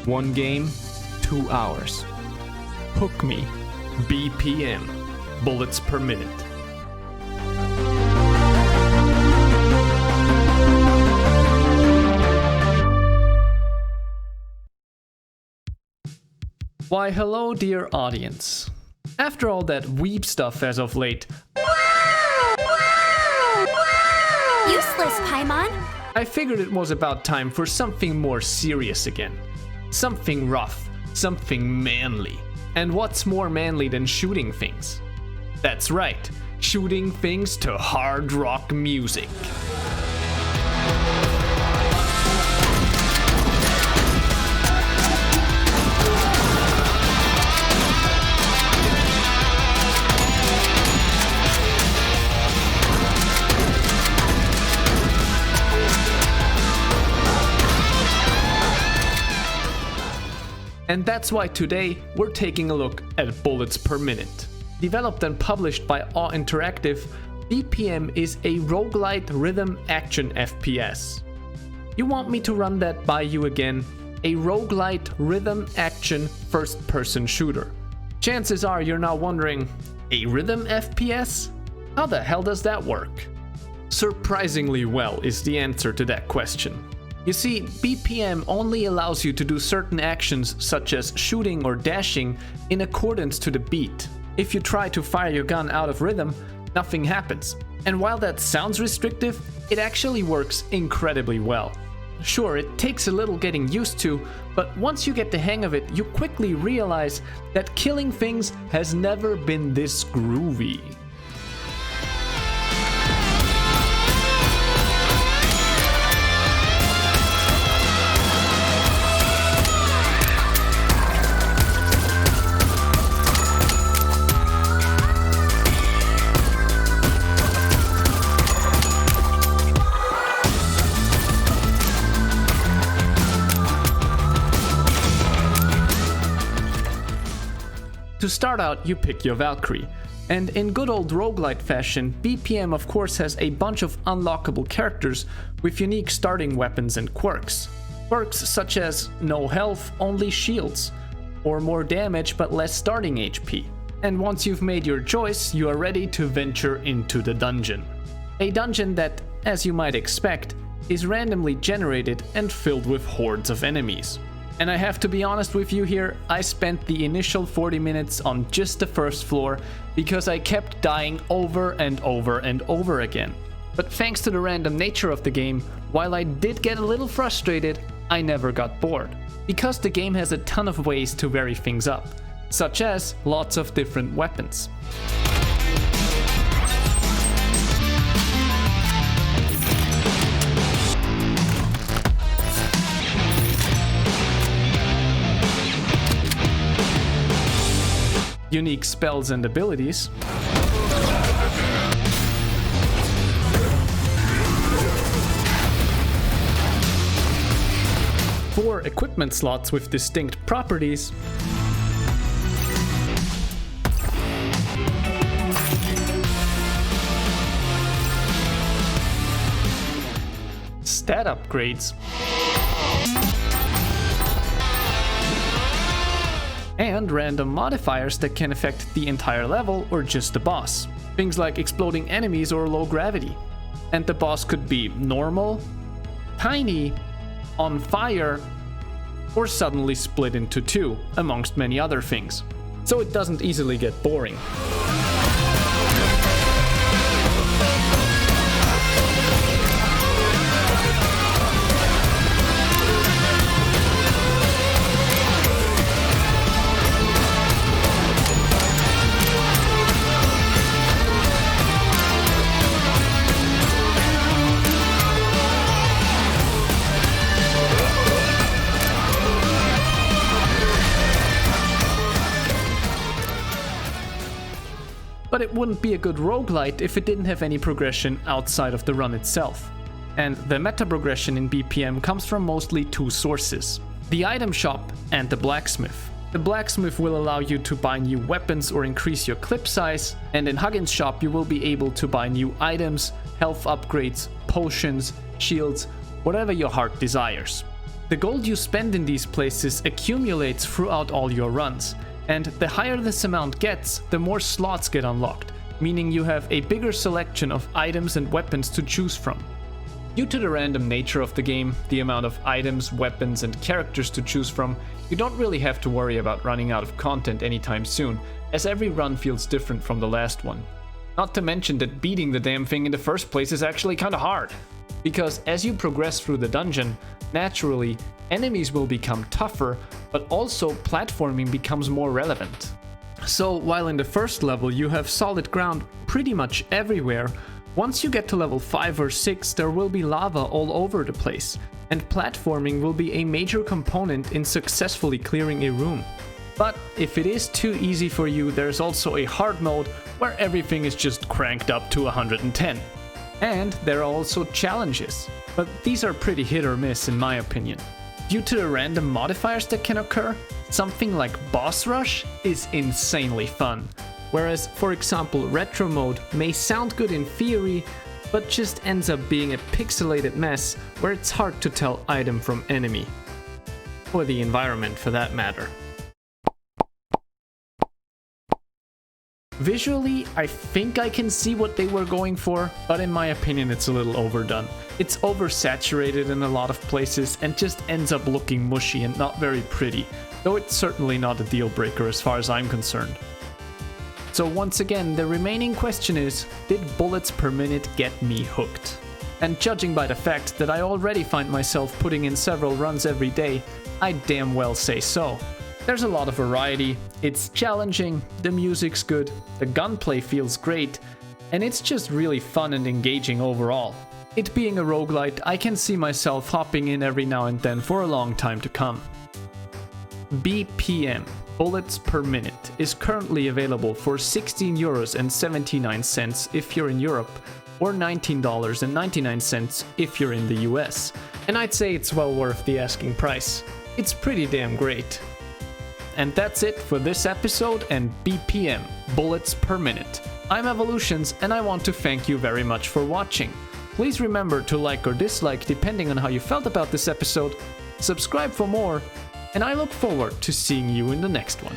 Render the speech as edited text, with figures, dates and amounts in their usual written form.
1 game, 2 hours. Hook me. BPM. Bullets per minute. Why hello dear audience. After all that weeb stuff as of late, Useless, Paimon. I figured it was about time for something more serious again. Something rough, something manly. And what's more manly than shooting things? That's right, shooting things to hard rock music. And that's why today we're taking a look at Bullets per Minute. Developed and published by Awe Interactive, BPM is a roguelite rhythm action FPS. You want me to run that by you again? A roguelite rhythm action first-person shooter. Chances are you're now wondering, a rhythm FPS? How the hell does that work? Surprisingly well is the answer to that question. You see, BPM only allows you to do certain actions such as shooting or dashing in accordance to the beat. If you try to fire your gun out of rhythm, nothing happens. And while that sounds restrictive, it actually works incredibly well. Sure, it takes a little getting used to, but once you get the hang of it, you quickly realize that killing things has never been this groovy. To start out, you pick your Valkyrie, and in good old roguelite fashion, BPM of course has a bunch of unlockable characters with unique starting weapons and quirks. Quirks such as no health, only shields, or more damage but less starting HP. And once you've made your choice, you are ready to venture into the dungeon. A dungeon that, as you might expect, is randomly generated and filled with hordes of enemies. And I have to be honest with you here, I spent the initial 40 minutes on just the first floor because I kept dying over and over and over again. But thanks to the random nature of the game, while I did get a little frustrated, I never got bored. Because the game has a ton of ways to vary things up, such as lots of different weapons. Unique spells and abilities, four equipment slots with distinct properties, stat upgrades, and random modifiers that can affect the entire level or just the boss. Things like exploding enemies or low gravity. And the boss could be normal, tiny, on fire, or suddenly split into two, amongst many other things. So it doesn't easily get boring. But it wouldn't be a good roguelite if it didn't have any progression outside of the run itself. And the meta progression in BPM comes from mostly two sources: the item shop and the blacksmith. The blacksmith will allow you to buy new weapons or increase your clip size, and in Huggins' shop you will be able to buy new items, health upgrades, potions, shields, whatever your heart desires. The gold you spend in these places accumulates throughout all your runs, and the higher this amount gets, the more slots get unlocked, meaning you have a bigger selection of items and weapons to choose from. Due to the random nature of the game, the amount of items, weapons, and characters to choose from, you don't really have to worry about running out of content anytime soon, as every run feels different from the last one. Not to mention that beating the damn thing in the first place is actually kinda hard. Because as you progress through the dungeon, naturally, enemies will become tougher, but also platforming becomes more relevant. So while in the first level you have solid ground pretty much everywhere, once you get to level 5 or 6 there will be lava all over the place, and platforming will be a major component in successfully clearing a room. But if it is too easy for you, there's also a hard mode where everything is just cranked up to 110. And there are also challenges, but these are pretty hit or miss in my opinion. Due to the random modifiers that can occur, something like Boss Rush is insanely fun. Whereas, for example, Retro Mode may sound good in theory, but just ends up being a pixelated mess where it's hard to tell item from enemy. Or the environment for that matter. Visually, I think I can see what they were going for, but in my opinion it's a little overdone. It's oversaturated in a lot of places and just ends up looking mushy and not very pretty, though it's certainly not a deal breaker as far as I'm concerned. So once again, the remaining question is, did bullets per minute get me hooked? And judging by the fact that I already find myself putting in several runs every day, I'd damn well say so. There's a lot of variety, it's challenging, the music's good, the gunplay feels great, and it's just really fun and engaging overall. It being a roguelite, I can see myself hopping in every now and then for a long time to come. BPM, bullets per minute, is currently available for €16.79 if you're in Europe, or $19.99 if you're in the US, and I'd say it's well worth the asking price. It's pretty damn great. And that's it for this episode and BPM, bullets per minute. I'm Evolutionz and I want to thank you very much for watching. Please remember to like or dislike depending on how you felt about this episode, subscribe for more, and I look forward to seeing you in the next one.